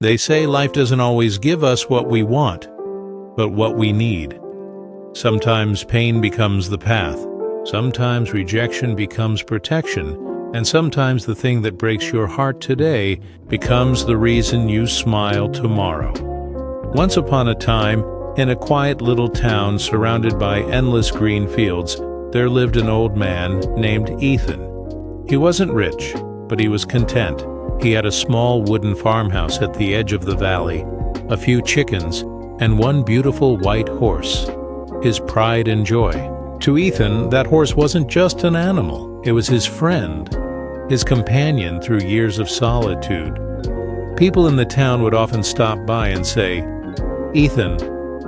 They say life doesn't always give us what we want, but what we need. Sometimes pain becomes the path, sometimes rejection becomes protection, and sometimes the thing that breaks your heart today becomes the reason you smile tomorrow. Once upon a time, in a quiet little town surrounded by endless green fields, there lived an old man named Ethan. He wasn't rich, but he was content. He had a small wooden farmhouse at the edge of the valley, a few chickens, and one beautiful white horse, his pride and joy. To Ethan, that horse wasn't just an animal, it was his friend, his companion through years of solitude. People in the town would often stop by and say, "Ethan,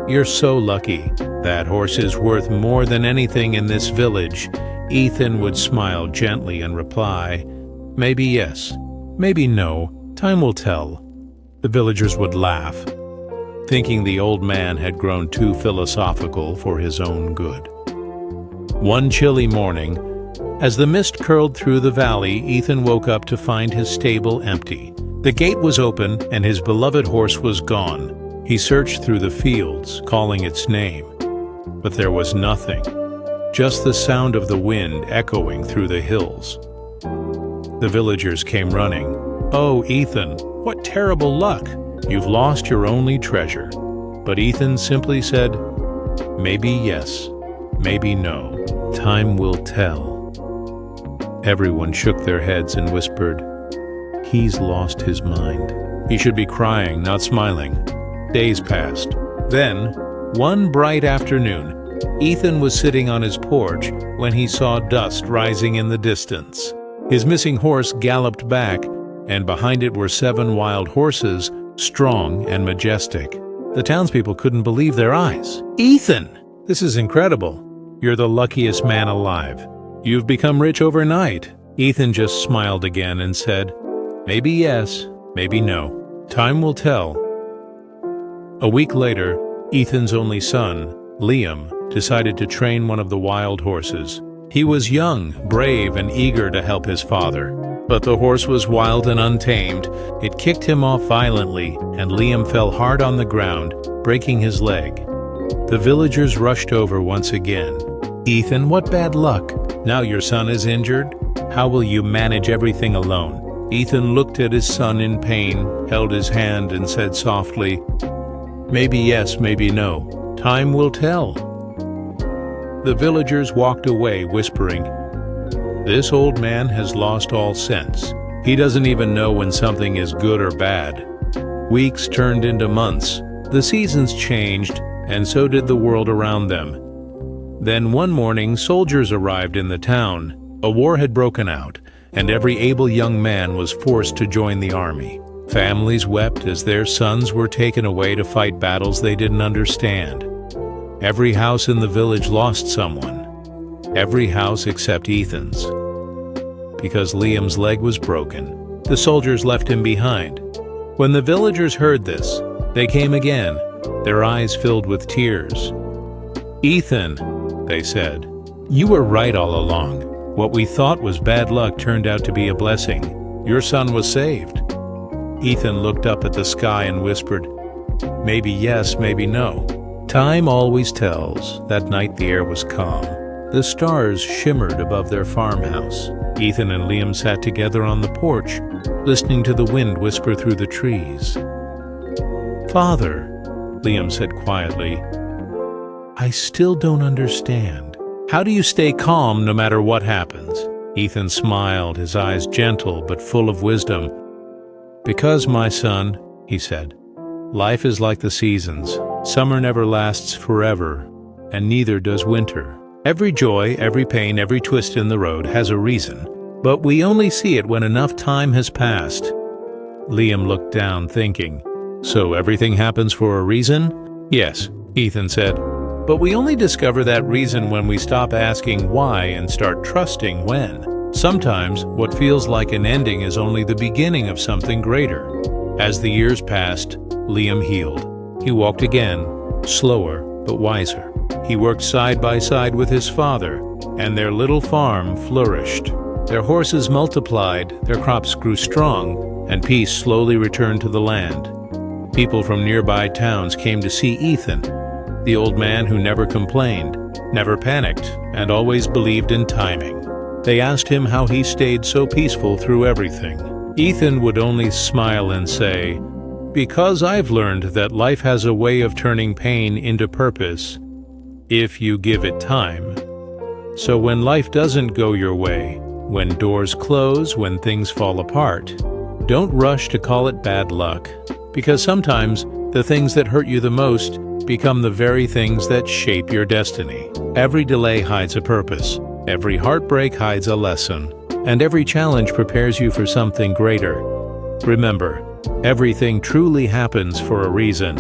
you're so lucky. That horse is worth more than anything in this village." Ethan would smile gently and reply, "Maybe yes, maybe no, time will tell." The villagers would laugh, thinking the old man had grown too philosophical for his own good. One chilly morning, as the mist curled through the valley, Ethan woke up to find his stable empty. The gate was open and his beloved horse was gone. He searched through the fields, calling its name, but there was nothing, just the sound of the wind echoing through the hills. The villagers came running. "Oh, Ethan, what terrible luck! You've lost your only treasure." But Ethan simply said, "Maybe yes, maybe no. Time will tell." Everyone shook their heads and whispered, "He's lost his mind. He should be crying, not smiling." Days passed. Then, one bright afternoon, Ethan was sitting on his porch when he saw dust rising in the distance. His missing horse galloped back, and behind it were 7 wild horses, strong and majestic. The townspeople couldn't believe their eyes. "Ethan, this is incredible. You're the luckiest man alive. You've become rich overnight." Ethan just smiled again and said, "Maybe yes, maybe no. Time will tell." A week later, Ethan's only son, Liam, decided to train one of the wild horses. He was young, brave, and eager to help his father. But the horse was wild and untamed. It kicked him off violently, and Liam fell hard on the ground, breaking his leg. The villagers rushed over once again. "Ethan, what bad luck. Now your son is injured. How will you manage everything alone?" Ethan looked at his son in pain, held his hand, and said softly, "Maybe yes, maybe no. Time will tell." The villagers walked away whispering, "This old man has lost all sense. He doesn't even know when something is good or bad." Weeks turned into months. The seasons changed, and so did the world around them. Then one morning, soldiers arrived in the town. A war had broken out, and every able young man was forced to join the army. Families wept as their sons were taken away to fight battles they didn't understand. Every house in the village lost someone. Every house except Ethan's. Because Liam's leg was broken, the soldiers left him behind. When the villagers heard this, they came again, their eyes filled with tears. "Ethan," they said, "you were right all along. What we thought was bad luck turned out to be a blessing. Your son was saved." Ethan looked up at the sky and whispered, "Maybe yes, maybe no. Time always tells." That night the air was calm. The stars shimmered above their farmhouse. Ethan and Liam sat together on the porch, listening to the wind whisper through the trees. "Father," Liam said quietly, "I still don't understand. How do you stay calm no matter what happens?" Ethan smiled, his eyes gentle but full of wisdom. "Because, my son," he said, "life is like the seasons. Summer never lasts forever, and neither does winter. Every joy, every pain, every twist in the road has a reason, but we only see it when enough time has passed." Liam looked down, thinking, "So everything happens for a reason?" "Yes," Ethan said, "but we only discover that reason when we stop asking why and start trusting when. Sometimes what feels like an ending is only the beginning of something greater." As the years passed, Liam healed. He walked again, slower but wiser. He worked side by side with his father, and their little farm flourished. Their horses multiplied, their crops grew strong, and peace slowly returned to the land. People from nearby towns came to see Ethan, the old man who never complained, never panicked, and always believed in timing. They asked him how he stayed so peaceful through everything. Ethan would only smile and say, "Because I've learned that life has a way of turning pain into purpose, if you give it time. So when life doesn't go your way, when doors close, when things fall apart, don't rush to call it bad luck, because sometimes the things that hurt you the most become the very things that shape your destiny. Every delay hides a purpose, every heartbreak hides a lesson, and every challenge prepares you for something greater. Remember, everything truly happens for a reason.